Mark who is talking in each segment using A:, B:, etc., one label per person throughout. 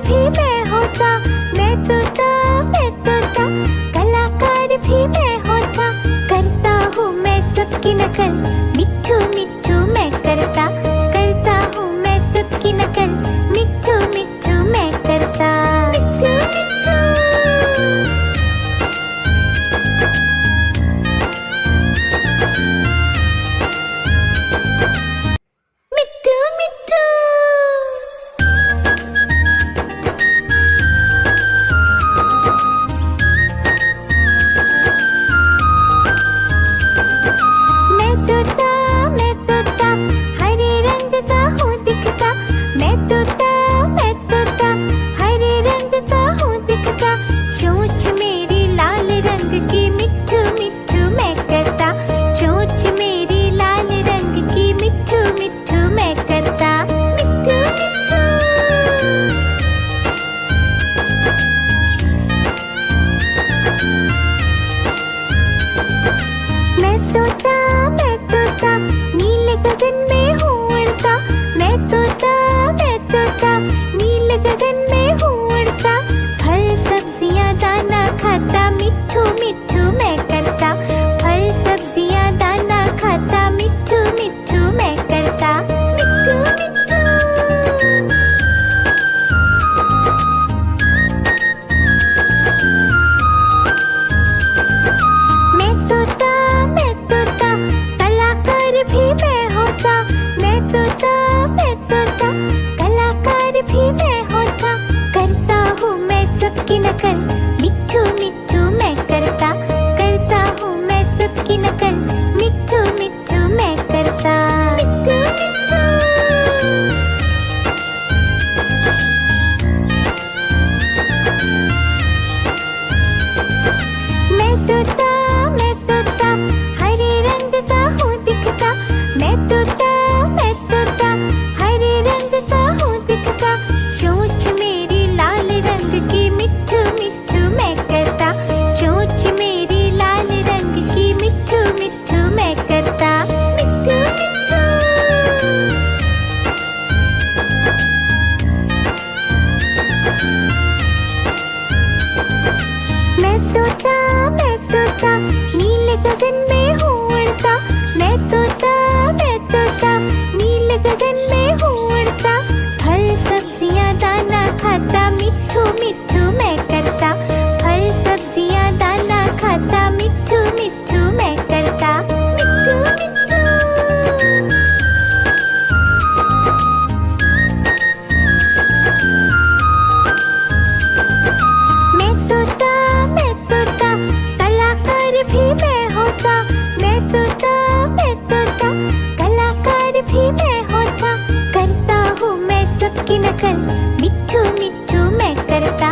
A: भी मैं होता, मैं तोता, मैं तोता, कलाकार भी मैं होता। करता हूँ मैं सबकी नकल, मिट्ठू मिट्ठू मैं करता हूँ मैं सबकी नकल, मिट्ठू मिट्ठू मैं करता। मिट्ठू मिट्ठू मिट्ठू। मैं तोता, हरे रंग का हूँ दिखता। मैं तोता, हरे रंग का हूँ दिखता। चोंच मेरी लाल रंग की, मिट्ठू मिट्ठू मैं करता। चोंच मेरी लाल रंग की, मिट्ठू मिट्ठू मैं करता। मिट्ठू मिट्ठू। मैं तोता, नीले गगन में हूँ उड़ता। मैं तोता, नीले गगन में हूँ उड़ता। फल सब्जियाँ दाना खाता, मिट्ठू मिट्ठू मैं करता। फल सब्जियाँ दाना खाता, मिट्ठू मिट्ठू मैं करता। मिट्ठू मिट्ठू। मैं तोता, कलाकार भी मैं होता। मैं तोता, कलाकार भी मैं होता। करता हूँ मैं सबकी नकल, मिट्ठू मिट्ठू मैं करता हूँ मैं सबकी नकल, मिट्ठू मिट्ठू मैं करता। मिट्ठू मिट्ठू। मैं तोता, हरे रंग का हूँ दिखता। मैं तोता, हरे रंग का हूँ दिखता। चोंच मेरी लाल रंग की, मिट्ठू मिट्ठू मैं करता। चोंच मेरी लाल रंग की, मिट्ठू मिट्ठू मैं करता। मिट्ठू मिट्ठू। मैं तोता, नीले गगन में हूँ उड़ता। मैं तोता, नीले गगन में हूँ उड़ता। फल सब्जियाँ दाना खाता, मिट्ठू मिट्ठू मैं करता। फल सब्जियाँ दाना खाता, मिट्ठू मिट्ठू मैं करता। मिट्ठू मिट्ठू। मैं तोता, कलाकार भी मैं होता। मैं तोता, कलाकार भी मैं होता। करता हूँ मैं सबकी नकल, मिट्ठू मिट्ठू मैं करता।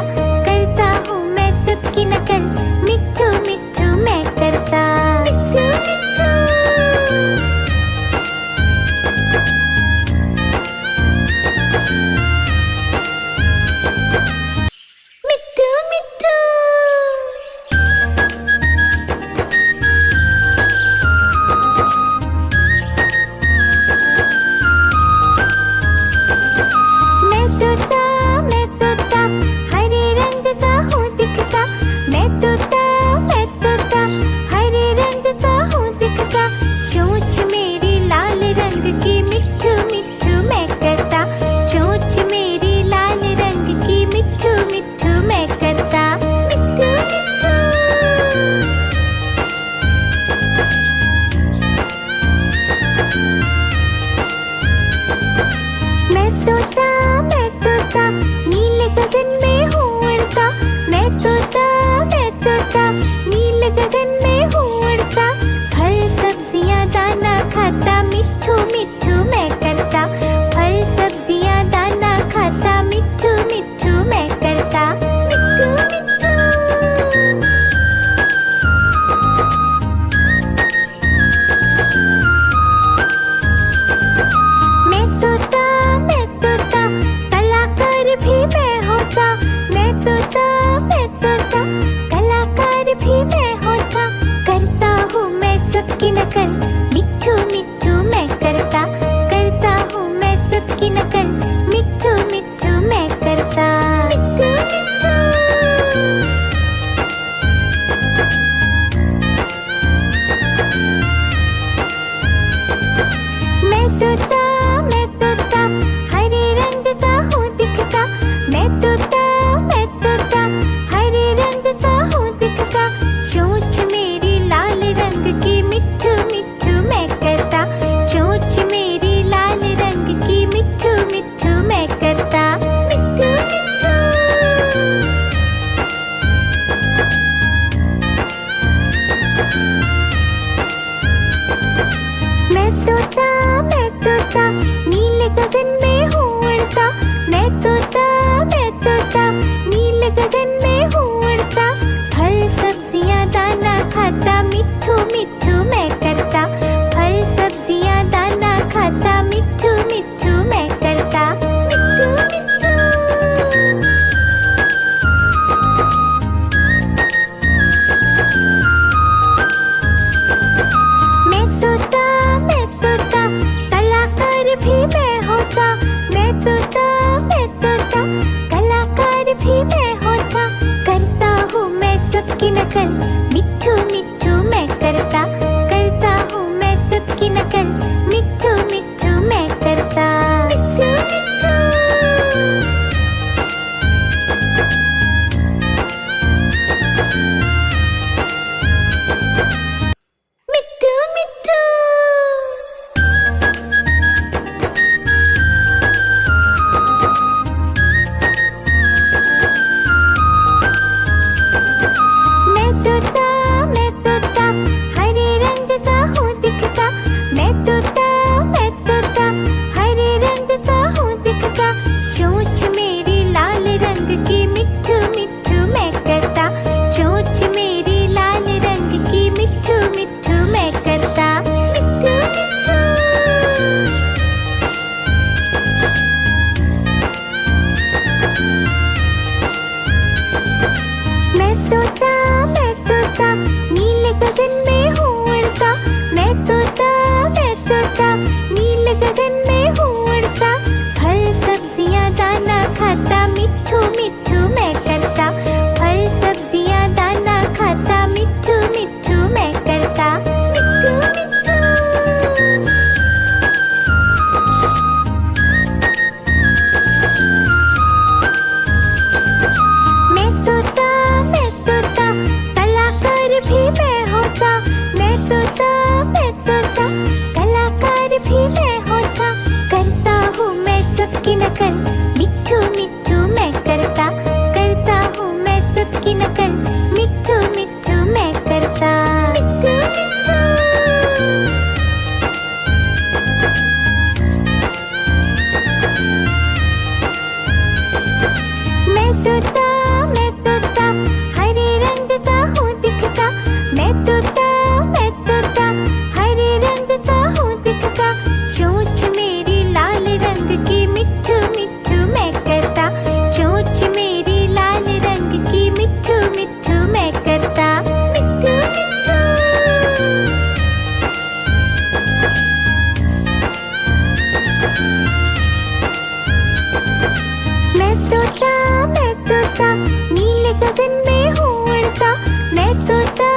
A: गगन में हूँ उड़ता, मैं तोता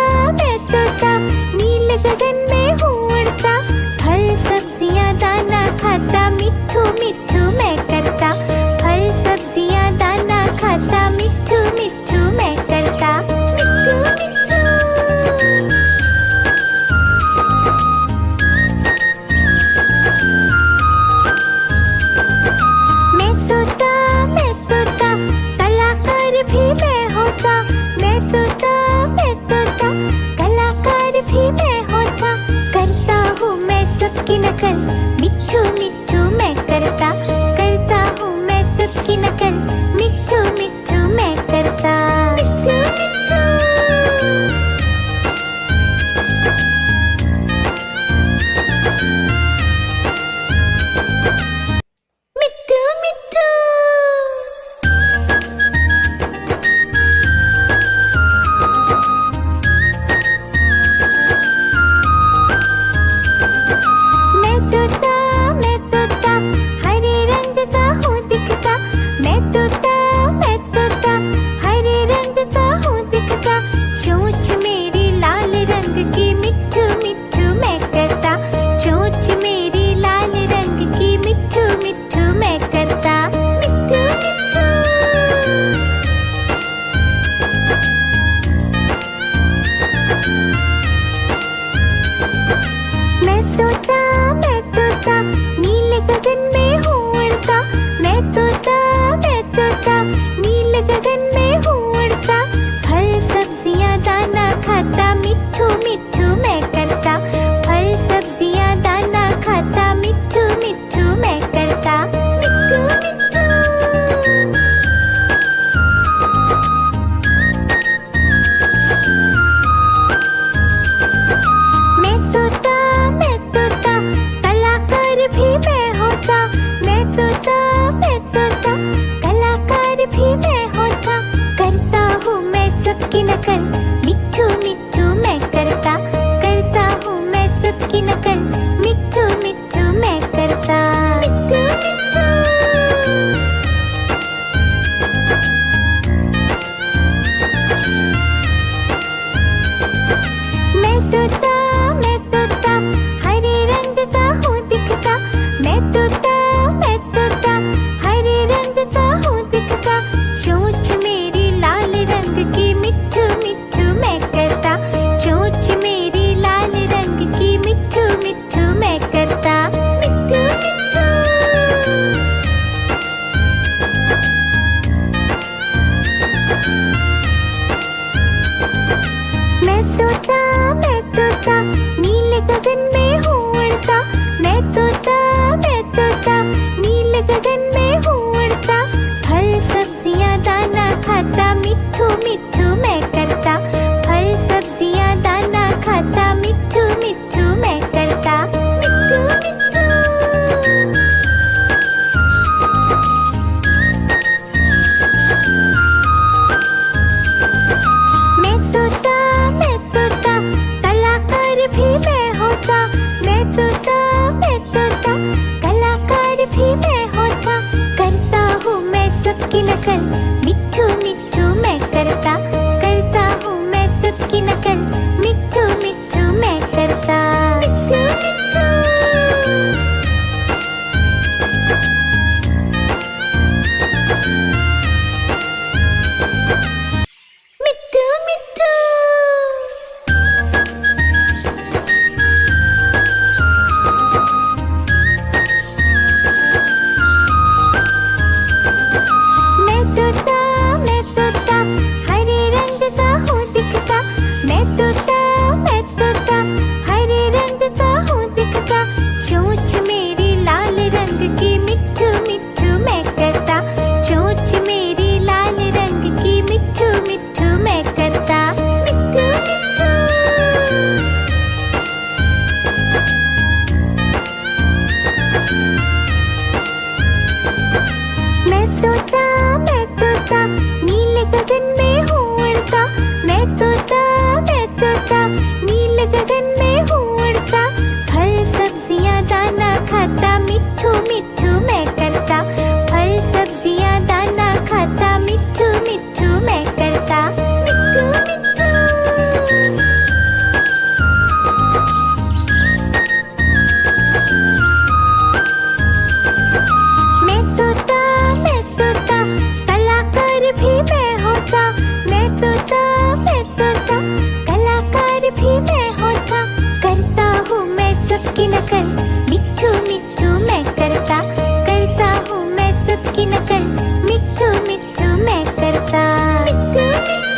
A: नीले गगन में हूँ उड़ता। फल सब्जियाँ दाना खाता, मिट्ठू मिट्ठू मैं करता। फल सब्जियाँ दाना खाता, मिट्ठू मिट्ठू मैं करता। मिट्ठू मिट्ठू। मैं तोता कलाकार भी मैं होता। मैं तोता कलाकार भी मैं होता। करता हूँ मैं सबकी नकल, मिट्ठू मिट्ठू मैं करता। करता हूँ मैं सबकी नकल, मिट्ठू मिट्ठू मैं करता। मिट्ठू मिट्ठू। मिट्ठू मिट्ठू। मैं तोता हरे रंग का हूँ दिखता। मैं तोता हरे रंग का हूँ दिखता। चोंच मेरी लाल रंग की, मिट्ठू मिट्ठू मैं करता। चोंच मेरी लाल रंग की, मिट्ठू मिट्ठू मैं करता। मिट्ठू मिट्ठू। मैं तोता नीले गगन में हूँ उड़ता। मैं तोता नीले गगन में हूँ उड़ता। फल सब्जियाँ दाना खाता, मिट्ठू मिट्ठू मैं करता। फल सब्जियाँ दाना खाता, मिट्ठू मिट्ठू मैं करता। मिट्ठू मिट्ठू। मैं तोता कलाकार भी मैं होता। मैं तोता कलाकार भी मैं होता। करता हूँ मैं सबकी नकल, मिट्ठू मिट्ठू मैं करता। करता हूँ मैं सबकी नकल, मिट्ठू मिट्ठू मैं करता। मिट्ठू मिट्ठू। मैं तोता हरे रंग का हूँ दिखता। मैं तोता हरे रंग का हूँ दिखता। चोंच मेरी लाल रंग की, मिट्ठू मिट्ठू मैं करता। चोंच मेरी लाल रंग की, मिट्ठू मिट्ठू मैं करता। मिट्ठू मिट्ठू। मैं तोता नीले गगन में हूँ उड़ता। मैं तोता नीले गगन में हूँ उड़ता। फल सब्जियाँ दाना खाता, मिट्ठू मिट्ठू मैं करता। फल सब्जियाँ दाना खाता, मिट्ठू मिट्ठू मैं करता। मिट्ठू मिट्ठू। मैं तोता कलाकार भी मैं होता। मैं तोता कलाकार भी मैं होता। करता हूँ मैं सबकी नकल, मिट्ठू मिट्ठू मैं करता। करता हूँ मैं सबकी नकल, मिट्ठू मिट्ठू मैं करता। मिट्ठू मिट्ठू। मिट्ठू मिट्ठू। मैं तोता हरे करता। मिट्ठू मिट्ठू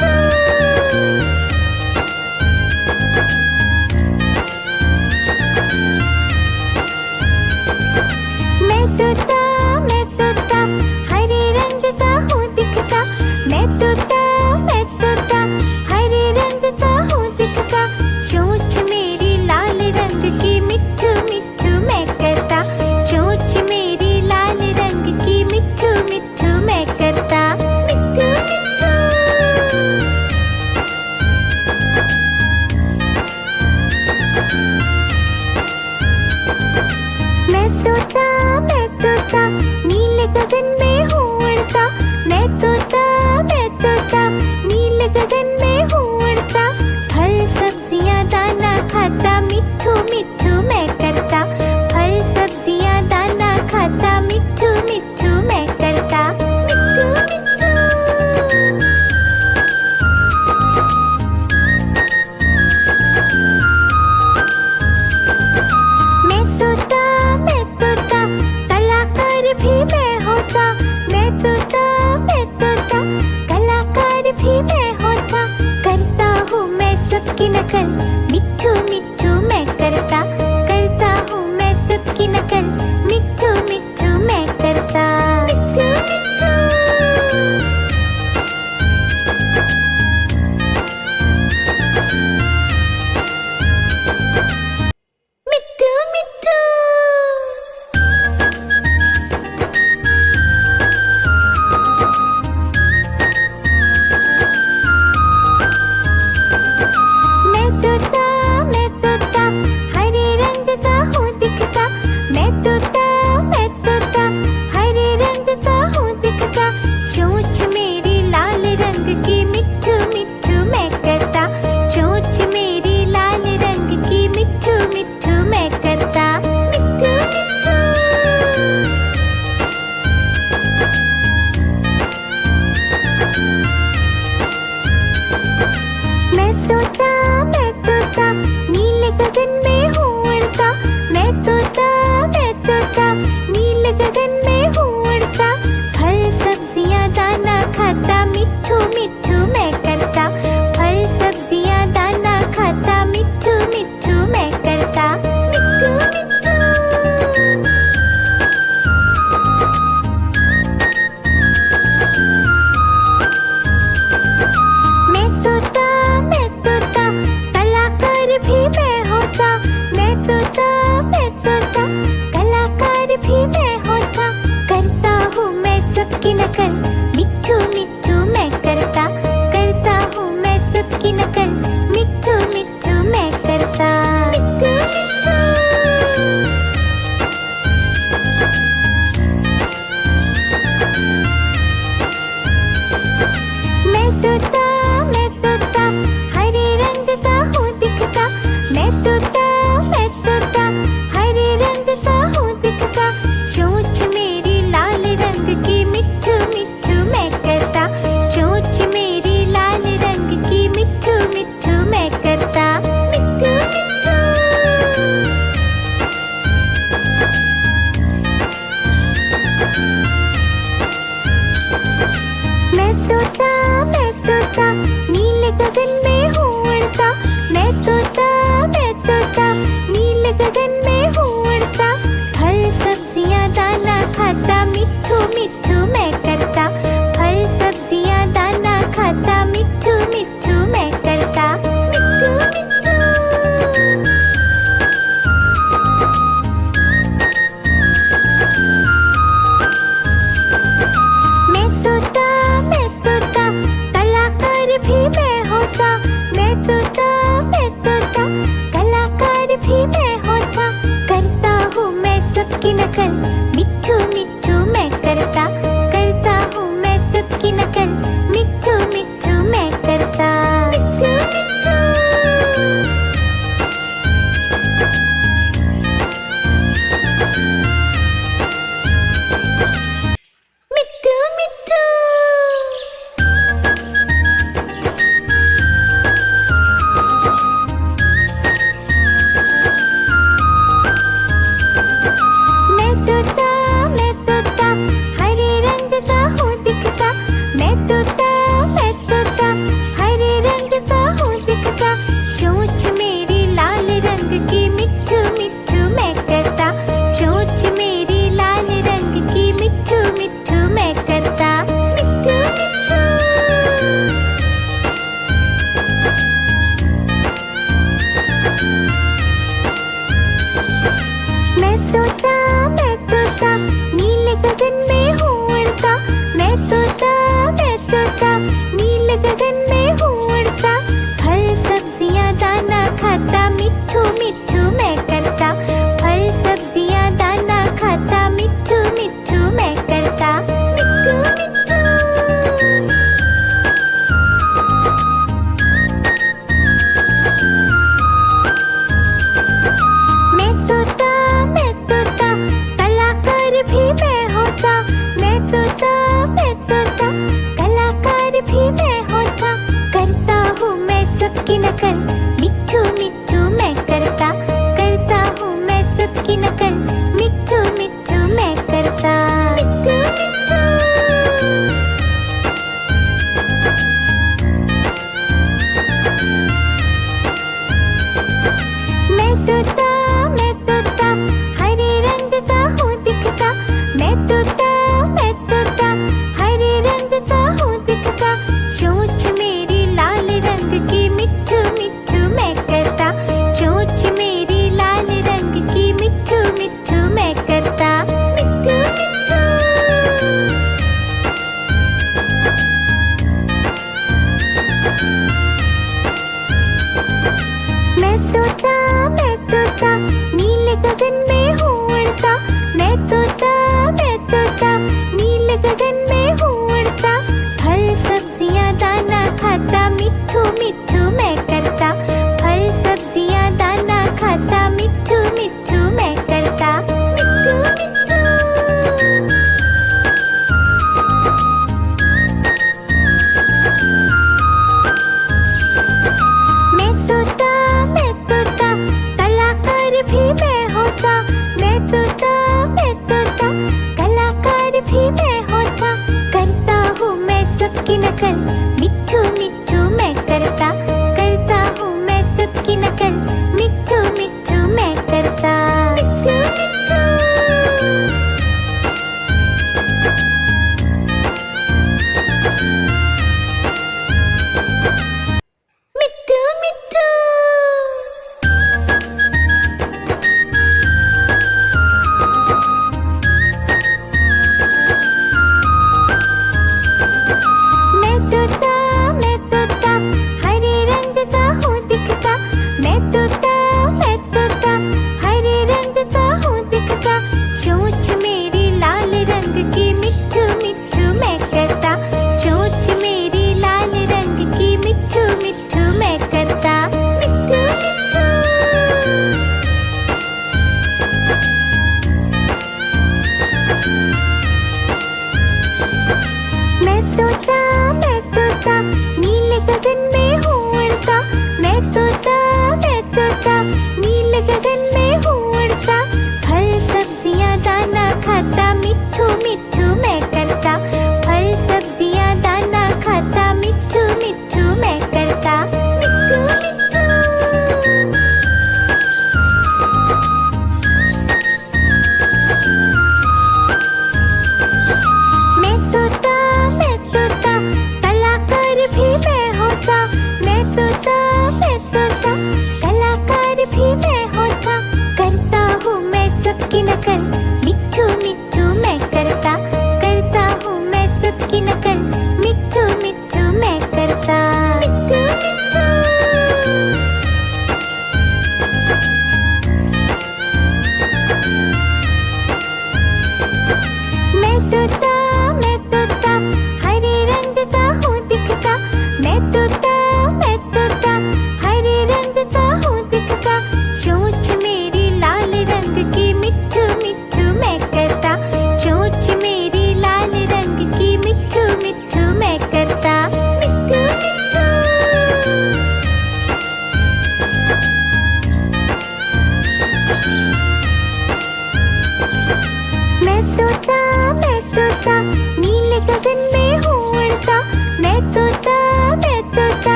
A: मैं तोता हरे रंग का हूँ दिखता। मैं तोता हरे रंग का हूँ दिखता। चोंच मेरी लाल रंग की मिट्ठू मिट्ठू मैं करता। चोंच मेरी लाल रंग की मिट्ठू मिट्ठू मैं करता। मिट्ठू मिट्ठू मैं तोता नीले गगन में हूँ उड़ता। मैं तोता नीले गगन में हूँ उड़ता। फल सब्जियाँ दाना खाता मिट्ठू मिट्ठू मैं करता। फल सब्जियाँ दाना खाता मिट्ठू मिट्ठू मैं करता। मिट्ठू मिट्ठू मैं तोता कलाकार भी मैं होता। मैं तोता कलाकार भी मैं होता। करता हूँ मैं सबकी नकल मिट्ठू मिट्ठू मैं करता। करता हूँ मैं सबकी नकल मिट्ठू मिट्ठू मैं करता। मिट्ठू मिट्ठू मिट्ठू मिट्ठू मैं तोता हरे रंग का हूँ दिखता। मैं तोता हरे रंग का हूँ दिखता। चोंच मेरी लाल रंग की मिट्ठू मिट्ठू मैं करता। चोंच मेरी लाल रंग की मिट्ठू मिट्ठू मैं करता। मिट्ठू मिट्ठू मैं तोता नीले गगन में हूँ उड़ता। मैं तोता नीले गगन में हूँ उड़ता। फल सब्जियाँ दाना खाता मिट्ठू मिट्ठू मैं करता। फल सब्जियाँ दाना खाता मिट्ठू मिट्ठू मैं करता। मिट्ठू मिट्ठू मैं तोता कलाकार भी मैं होता। मैं तोता कलाकार भी मैं होता। करता हूँ मैं सबकी नकल मिट्ठू मिट्ठू मैं करता। करता हूँ मैं सबकी नकल मिट्ठू मिट्ठू मैं करता। मिट्ठू मिट्ठू मैं तोता हरे रंग का हूँ दिखता। मैं तोता हरे रंग का हूँ दिखता। चोंच मेरी लाल रंग की मिट्ठू मिट्ठू मैं करता। चोंच मेरी लाल रंग की मिट्ठू मिट्ठू मैं करता। मिट्ठू मिट्ठू मैं तोता नीले गगन में हूँ उड़ता। मैं तोता नीले गगन में हूँ उड़ता। फल सब्जियाँ दाना खाता मिट्ठू मिट्ठू मैं करता। फल सब्जियाँ दाना खाता मिट्ठू मिट्ठू मैं करता। मिट्ठू मिट्ठू मैं तोता कलाकार भी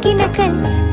A: की नकल